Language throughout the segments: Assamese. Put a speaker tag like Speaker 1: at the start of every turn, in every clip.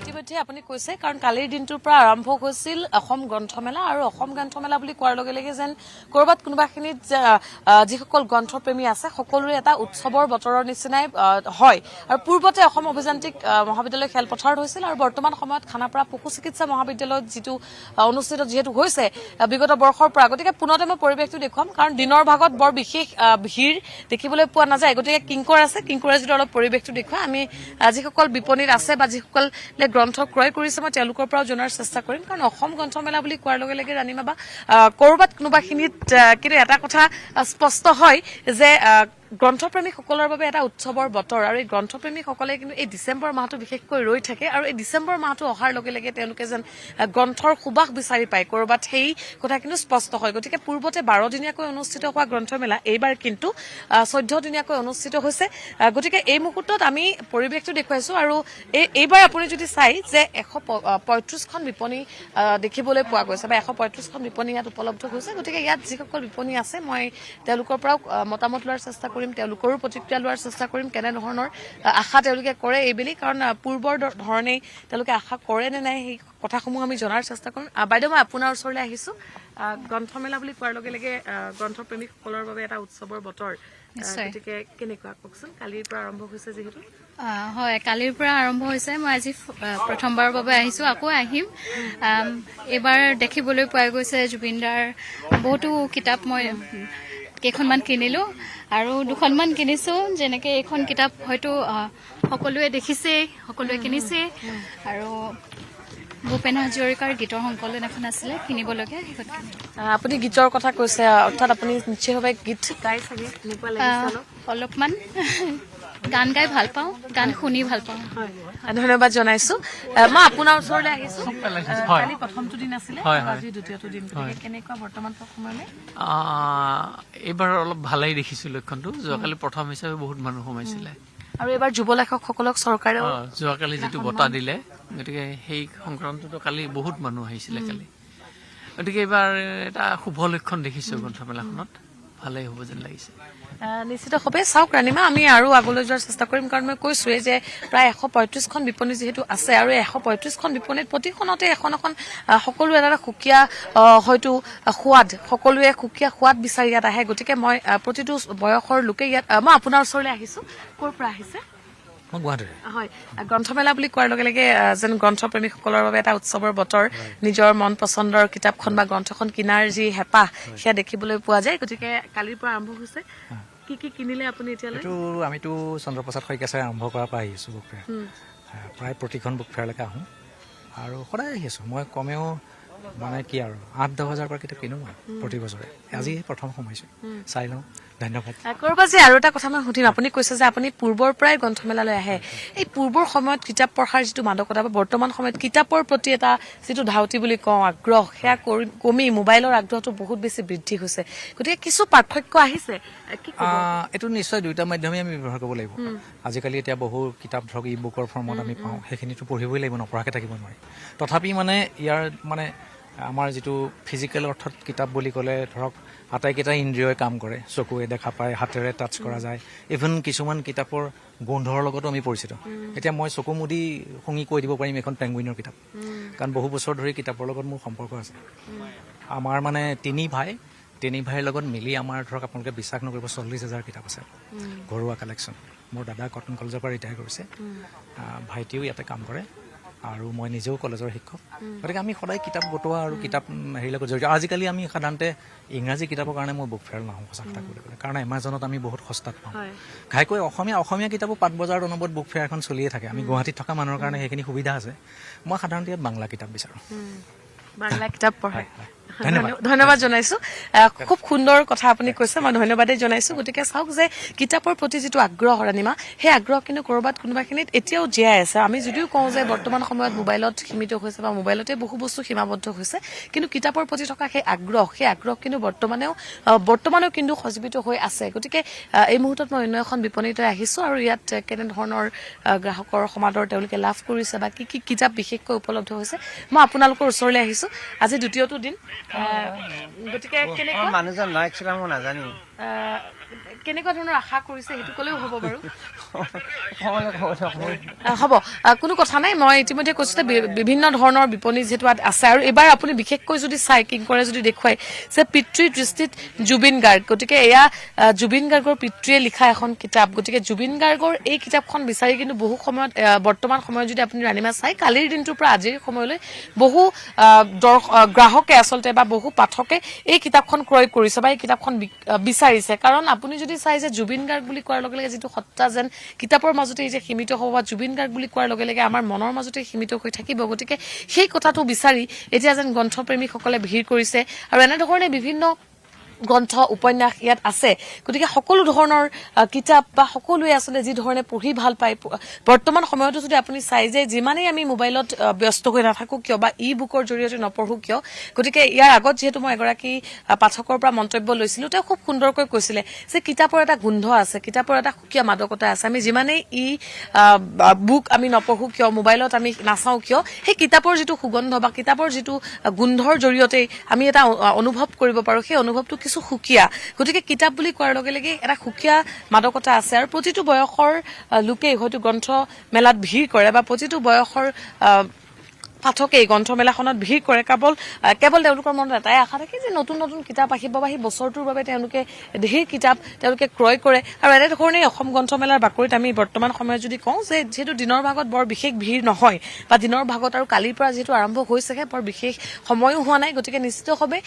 Speaker 1: ইতিমধ্যে আপুনি কৈছে কাৰণ কালিৰ দিনটোৰ পৰা আৰম্ভ হৈছিল অসম গ্ৰন্থমেলা আৰু অসম গ্ৰন্থমেলা বুলি কোৱাৰ লগে লগে যেন কৰবাত কোনোবাখিনিত যিসকল গ্ৰন্থপ্ৰেমী আছে সকলোৰে এটা উৎসৱৰ বতৰৰ নিচিনাই হয় আৰু পূৰ্বতে অসম অভিযান্ত্ৰিক মহাবিদ্যালয় খেলপথাৰত হৈছিল আৰু বৰ্তমান সময়ত খানাপাৰা পশু চিকিৎসা মহাবিদ্যালয়ত যিটো অনুষ্ঠিত যিহেতু হৈছে বিগত বৰ্ষৰ পৰা গতিকে পুনতে মই পৰিৱেশটো দেখুৱাম কাৰণ দিনৰ ভাগত বৰ বিশেষ ভিৰ দেখিবলৈ পোৱা নাযায় গতিকে কিংকৰ আছে কিংকৰে যিটো অলপ পৰিৱেশটো দেখুৱাই আমি যিসকল বিপণীত আছে বা যিসকলে গ্ৰন্থ ক্ৰয় কৰিছে মই তেওঁলোকৰ পৰাও জনাৰ চেষ্টা কৰিম কাৰণ অসম গ্ৰন্থমেলা বুলি কোৱাৰ লগে লগে ৰাণীমা বা কৰবাত কোনোবাখিনিত কিন্তু এটা কথা স্পষ্ট হয় যে গ্ৰন্থপ্ৰেমীসকলৰ বাবে এটা উৎসৱৰ বতৰ আৰু এই গ্ৰন্থপ্ৰেমীসকলে কিন্তু এই ডিচেম্বৰ মাহটো বিশেষকৈ ৰৈ থাকে আৰু এই ডিচেম্বৰ মাহটো অহাৰ লগে লগে তেওঁলোকে যেন গ্ৰন্থৰ সুবাস বিচাৰি পায় কৰবাত সেই কথা কিন্তু স্পষ্ট হয় গতিকে পূৰ্বতে 12 দিনীয়াকৈ অনুষ্ঠিত হোৱা গ্ৰন্থমেলা এইবাৰ কিন্তু 14 দিনীয়াকৈ অনুষ্ঠিত হৈছে গতিকে এই মুহূৰ্তত আমি পৰিৱেশটো দেখুৱাইছো আৰু এইবাৰ আপুনি যদি চাই যে 135খন বিপণী দেখিবলৈ পোৱা গৈছে বা 135খন বিপণী ইয়াত উপলব্ধ হৈছে গতিকে ইয়াত যিসকল বিপণী আছে মই তেওঁলোকৰ পৰাও মতামত লোৱাৰ চেষ্টা কৰিম তেওঁলোকৰো প্ৰতিক্ৰিয়া লোৱাৰ চেষ্টা কৰিম কেনে ধৰণৰ আশা তেওঁলোকে কৰে এইবেলি কাৰণ পূৰ্বৰ ধৰণেই তেওঁলোকে আশা কৰে নে নাই সেই কথাসমূহ আমি জনাৰ চেষ্টা কৰিম বাইদেউ মই আপোনাৰ ওচৰলৈ আহিছো গ্ৰন্থমেলা বুলি কোৱাৰ লগে লগে গ্ৰন্থপ্ৰেমীসকলৰ বাবে এটা উৎসৱৰ বতৰ গতিকে কেনেকুৱা কওকচোন কালিৰ পৰা আৰম্ভ হৈছে যিহেতু
Speaker 2: হয় কালিৰ পৰা আৰম্ভ হৈছে মই আজি প্ৰথমবাৰৰ বাবে আহিছো আকৌ আহিম এবাৰ দেখিবলৈ পোৱা গৈছে জুবিনদাৰ বহুতো কিতাপ মই কেইখনমান কিনিলো আৰু দুখনমান কিনিছো যেনেকে এইখন কিতাপ হয়তো সকলোৱে দেখিছেই সকলোৱে কিনিছে আৰু ভূপেন হাজৰিকাৰ গীতৰ সংকলন এখন আছিলে কিনিবলগীয়া সেইখন
Speaker 1: আপুনি গীতৰ কথা কৈছে অৰ্থাৎ আপুনি নিশ্চয়ভাৱে গীত গাই চাগে এনেকুৱা লাগিছে
Speaker 2: অলপমান গান গাই ভাল পাওঁ গান শুনি ভাল পাওঁ
Speaker 1: ধন্যবাদ জনাইছো মই আপোনাৰ ওচৰলৈ আহিছো কালি প্ৰথমটো দিন আছিলে আজি দ্বিতীয়টো দিন কেনেকুৱা বৰ্তমান সময়লৈ
Speaker 3: এইবাৰ অলপ ভালেই দেখিছো লক্ষণটো যোৱাকালি প্ৰথম হিচাপে বহুত মানুহ সোমাইছিলে
Speaker 1: আৰু এবাৰ যুৱ লেখকসকলক চৰকাৰে
Speaker 3: যোৱাকালি যিটো বঁটা দিলে গতিকে সেই সংক্ৰান্তটো কালি বহুত মানুহ আহিছিলে কালি গতিকে এইবাৰ এটা শুভ লক্ষণ দেখিছো গ্ৰন্থমেলাখনত ভালেই হ'ব যেন লাগিছে
Speaker 1: নিশ্চিতভাৱে চাওক ৰাণীমা আমি আৰু আগলৈ যোৱাৰ চেষ্টা কৰিম কাৰণ মই কৈছোৱেই যে প্ৰায় 135খন বিপণী যিহেতু আছে আৰু 135খন বিপণীত প্ৰতিখনতে এখন এখন সকলো এটা সুকীয়া হয়তো সোৱাদ সকলোৱে সুকীয়া সোৱাদ বিচাৰি ইয়াত আহে গতিকে মই প্ৰতিটো বয়সৰ লোকে ইয়াত মই আপোনাৰ ওচৰলৈ আহিছো ক'ৰ পৰা আহিছে হয় গ্ৰন্থমেলা বুলি কোৱাৰ লগে লগে যেন গ্ৰন্থপ্ৰেমীসকলৰ বাবে এটা উৎসৱৰ বতৰ নিজৰ মন পচন্দৰ কিতাপখন বা গ্ৰন্থখন কিনাৰ যি হেঁপাহ সেয়া দেখিবলৈ পোৱা যায় গতিকে কালিৰ পৰা আৰম্ভ হৈছে কি কি কিনিলে আপুনি এতিয়ালৈ
Speaker 4: আমিতো চন্দ্ৰপ্ৰসাদ শইকীয়া ছাৰে আৰম্ভ কৰাৰ পৰা আহিছোঁ বুক ফেয়াৰ প্ৰায় প্ৰতিখন বুক ফেয়াৰলৈকে আহোঁ আৰু সদায় আহি আছোঁ মই কমেও মানে কি আৰু 8-10 হাজাৰ পৰা কিতাপ কিনো মই প্ৰতি বছৰে আজি প্ৰথম সোমাইছোঁ চাই লওঁ ধন্যবাদ
Speaker 1: কৰবাত যে আৰু এটা কথা মই সুধিম আপুনি কৈছে যে আপুনি পূৰ্বৰ পৰাই গ্ৰন্থমেলালৈ আহে এই পূৰ্বৰ সময়ত কিতাপ পঢ়াৰ যিটো মাদকতা বা বৰ্তমান সময়ত কিতাপৰ প্ৰতি এটা যিটো ধাউতি বুলি কওঁ আগ্ৰহ সেয়া কমি মোবাইলৰ আগ্ৰহটো বহুত বেছি বৃদ্ধি হৈছে গতিকে কিছু পাৰ্থক্য আহিছে
Speaker 4: এইটো নিশ্চয় দুয়োটা মাধ্যমেই আমি ব্যৱহাৰ কৰিব লাগিব আজিকালি এতিয়া বহু কিতাপ ধৰক ই বুকৰ ফৰ্মত আমি পাওঁ সেইখিনিতো পঢ়িবই লাগিব নপঢ়াকৈ থাকিব নোৱাৰি তথাপি মানে ইয়াৰ মানে আমাৰ যিটো ফিজিকেল অৰ্থত কিতাপ বুলি ক'লে ধৰক আটাইকেইটা ইন্দ্ৰিয়ই কাম কৰে চকুৱে দেখা পায় হাতেৰে টাচ কৰা যায় ইভেন কিছুমান কিতাপৰ গোন্ধৰ লগতো আমি পৰিচিত এতিয়া মই চকু মুদি শুঙি কৈ দিব পাৰিম এখন পেংগুইনৰ কিতাপ কাৰণ বহু বছৰ ধৰি কিতাপৰ লগত মোৰ সম্পৰ্ক আছে আমাৰ মানে তিনি ভাইৰ লগত মিলি আমাৰ ধৰক আপোনালোকে বিশ্বাস নকৰিব 40,000 কিতাপ আছে ঘৰুৱা কালেকশ্যন মোৰ দাদা কটন কলেজৰ পৰা ৰিটায়াৰ কৰিছে ভাইটিও ইয়াতে কাম কৰে আৰু মই নিজেও কলেজৰ শিক্ষক গতিকে আমি সদায় কিতাপ গোটোৱা আৰু কিতাপ হেৰিৰ লগত জড়িত আজিকালি আমি সাধাৰণতে ইংৰাজী কিতাপৰ কাৰণে মই বুক ফেয়াৰ নাহোঁ সঁচা কথা ক'বলৈ গ'লে কাৰণ এমাজনত আমি বহুত সস্তাত পাওঁ ঘাইকৈ অসমীয়া কিতাপো পাট বজাৰ অনবৰত বুক ফেয়াৰ এখন চলিয়ে থাকে আমি গুৱাহাটীত থকা মানুহৰ কাৰণে সেইখিনি সুবিধা আছে মই সাধাৰণতে ইয়াত বাংলা কিতাপ বিচাৰোঁ
Speaker 1: বাংলা কিতাপ পঢ়ে ধন্যবাদ জনাইছো খুব সুন্দৰ কথা আপুনি কৈছে মই ধন্যবাদেই জনাইছো গতিকে চাওক যে কিতাপৰ প্ৰতি যিটো আগ্ৰহ ৰাণীমা সেই আগ্ৰহ কিন্তু কৰবাত কোনোবাখিনিত এতিয়াও জীয়াই আছে আমি যদিও কওঁ যে বৰ্তমান সময়ত মোবাইলত সীমিত হৈছে বা মোবাইলতে বহু বস্তু সীমাবদ্ধ হৈছে কিন্তু কিতাপৰ প্ৰতি থকা সেই আগ্ৰহ কিন্তু বৰ্তমানেও কিন্তু সজীৱিত হৈ আছে গতিকে এই মুহূৰ্তত মই অন্য এখন বিপণীতে আহিছো আৰু ইয়াত কেনেধৰণৰ গ্ৰাহকৰ সমাদৰ তেওঁলোকে লাভ কৰিছে বা কি কি কিতাপ বিশেষকৈ উপলব্ধ হৈছে মই আপোনালোকৰ ওচৰলৈ আহিছো আজি দ্বিতীয়টো দিন গতিকে কেনেকুৱা
Speaker 5: মানুহজন নাই মই নাজানি
Speaker 1: কেনেকুৱা ধৰণৰ আশা কৰিছে সেইটো ক'লেও হ'ব বাৰু হ'ব কোনো কথা নাই মই ইতিমধ্যে কৈছো যে বিভিন্ন ধৰণৰ বিপণী যিহেতু আছে আৰু এবাৰ আপুনি বিশেষকৈ যদি চাই কিং কৰে যদি দেখুৱাই যে পিতৃৰ দৃষ্টিত জুবিন গাৰ্গ গতিকে এয়া জুবিন গাৰ্গৰ পিতৃয়ে লিখা এখন কিতাপ গতিকে জুবিন গাৰ্গৰ এই কিতাপখন বিচাৰি কিন্তু বহু সময়ত বৰ্তমান সময়ত যদি আপুনি ৰাণীমা চাই কালিৰ দিনটোৰ পৰা আজিৰ সময়লৈ বহু গ্ৰাহকে আচলতে বা বহু পাঠকে এই কিতাপখন ক্ৰয় কৰিছে বা এই কিতাপখন বিচাৰিছে কাৰণ আপুনি যদি চাই যে জুবিন গাৰ্গ বুলি কোৱাৰ লগে লগে যিটো সত্তা যেন কিতাপৰ মাজতে এই যে সীমিত হ'ব বা জুবিন গাৰ্গ বুলি কোৱাৰ লগে লগে আমাৰ মনৰ মাজতে সীমিত হৈ থাকিব গতিকে সেই কথাটো বিচাৰি এতিয়া যেন গ্ৰন্থপ্ৰেমীসকলে ভিৰ কৰিছে আৰু এনেধৰণে বিভিন্ন গ্ৰন্থ উপন্যাস ইয়াত আছে গতিকে সকলো ধৰণৰ কিতাপ বা সকলোৱে আচলতে যি ধৰণে পঢ়ি ভাল পায় বৰ্তমান সময়তো যদি আপুনি চাই যে যিমানেই আমি মোবাইলত ব্যস্ত হৈ নাথাকো কিয় বা ই বুকৰ জৰিয়তে নপঢ়ো কিয় গতিকে ইয়াৰ আগত যিহেতু মই এগৰাকী পাঠকৰ পৰা মন্তব্য লৈছিলো তেওঁ খুব সুন্দৰকৈ কৈছিলে যে কিতাপৰ এটা গোন্ধ আছে কিতাপৰ এটা সুকীয়া মাদকতা আছে আমি যিমানেই বুক আমি নপঢ়ো কিয় মোবাইলত আমি নাচাওঁ কিয় সেই কিতাপৰ যিটো সুগন্ধ বা কিতাপৰ যিটো গোন্ধৰ জৰিয়তে আমি এটা অনুভৱ কৰিব পাৰো সেই অনুভৱটো কিছু সুকীয়া গতিকে কিতাপ বুলি কোৱাৰ লগে লগে এটা সুকীয়া মাদকতা আছে আৰু প্ৰতিটো বয়সৰ লোকেই হয়তো গ্ৰন্থ মেলাত ভিৰ কৰে বা প্ৰতিটো বয়সৰ পাঠকে গ্ৰন্থমেলাখনত ভিৰ কৰে কেৱল তেওঁলোকৰ মনত এটাই আশা থাকে যে নতুন নতুন কিতাপ আহিব বা সেই বছৰটোৰ বাবে তেওঁলোকে ধেৰ কিতাপ তেওঁলোকে ক্ৰয় কৰে আৰু এনেধৰণেই অসম গ্ৰন্থমেলাৰ বাকৰিত আমি বৰ্তমান সময়ত যদি কওঁ যে যিহেতু দিনৰ ভাগত বৰ বিশেষ ভিৰ নহয় বা দিনৰ ভাগত আৰু কালিৰ পৰা যিহেতু আৰম্ভ হৈছেহে বৰ বিশেষ সময়ো হোৱা নাই গতিকে নিশ্চিতভাৱে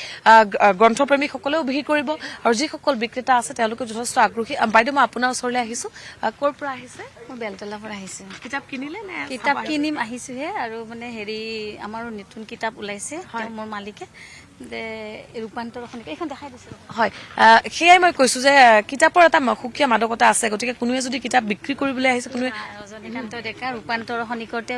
Speaker 1: গ্ৰন্থপ্ৰেমীসকলেও ভিৰ কৰিব আৰু যিসকল বিক্ৰেতা আছে তেওঁলোকে যথেষ্ট আগ্ৰহী বাইদেউ মই আপোনাৰ ওচৰলৈ আহিছো ক'ৰ পৰা আহিছে
Speaker 2: মই বেলতলাৰ পৰা আহিছো
Speaker 1: কিতাপ কিনিলে নে
Speaker 2: কিতাপ কিনিম আহিছোহে আৰু মানে হেৰি আমাৰো নতুন কিতাপ ওলাইছে মোৰ মালিকে ৰূপান্তৰ এইখন দেখাই দিছে
Speaker 1: হয় সেয়াই মই কৈছো যে কিতাপৰ এটা সুকীয়া মাদকতা আছে গতিকে কোনোৱে যদি কিতাপ বিক্ৰী কৰিবলৈ আহিছে কোনোৱে
Speaker 2: ৰজনীকান্ত ডেকা ৰূপান্তৰ খনিকৰতে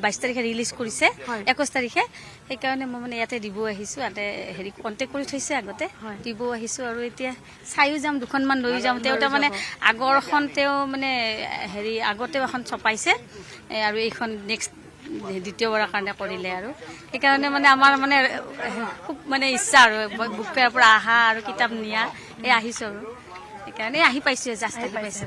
Speaker 2: 22 তাৰিখে ৰিলিজ কৰিছে 21 তাৰিখে সেইকাৰণে মই মানে ইয়াতে দিব আহিছো ইয়াতে হেৰি কণ্টেক্ট কৰি থৈছে আগতে দিব আহিছো আৰু এতিয়া চাইও যাম দুখনমান লৈ যাম তেওঁ তাৰমানে আগৰখন তেওঁ মানে হেৰি আগতেও এখন ছপাইছে আৰু এইখন নেক্সট দ্বিতীয়বাৰৰ কাৰণে কৰিলে আৰু সেইকাৰণে মানে আমাৰ মানে খুব মানে ইচ্ছা আৰু বুক ফেয়াৰৰ পৰা অহা আৰু কিতাপ নিয়া আহিছো আৰু সেইকাৰণে আহি পাইছো জাষ্ট আহি পাইছো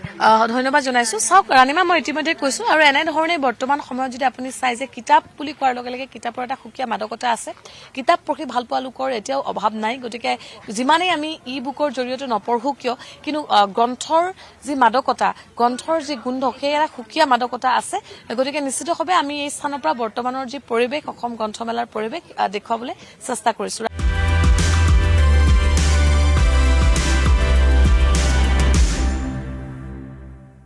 Speaker 1: ধন্যবাদ জনাইছো চাওক ৰাণীমা মই ইতিমধ্যে কৈছো আৰু এনেধৰণে বৰ্তমান সময়ত যদি আপুনি চাই যে কিতাপ বুলি কোৱাৰ লগে লগে কিতাপৰ এটা সুকীয়া মাদকতা আছে কিতাপ পঢ়ি ভাল পোৱা লোকৰ এতিয়াও অভাৱ নাই গতিকে যিমানেই আমি ই বুকৰ জৰিয়তে নপঢ়ো কিয় কিন্তু গ্ৰন্থৰ যি মাদকতা গ্ৰন্থৰ যি গোন্ধ সেই এটা সুকীয়া মাদকতা আছে গতিকে নিশ্চিতভাৱে আমি এই স্থানৰ পৰা বৰ্তমানৰ যি পৰিৱেশ অসম গ্ৰন্থমেলাৰ পৰিৱেশ দেখুৱাবলৈ চেষ্টা কৰিছো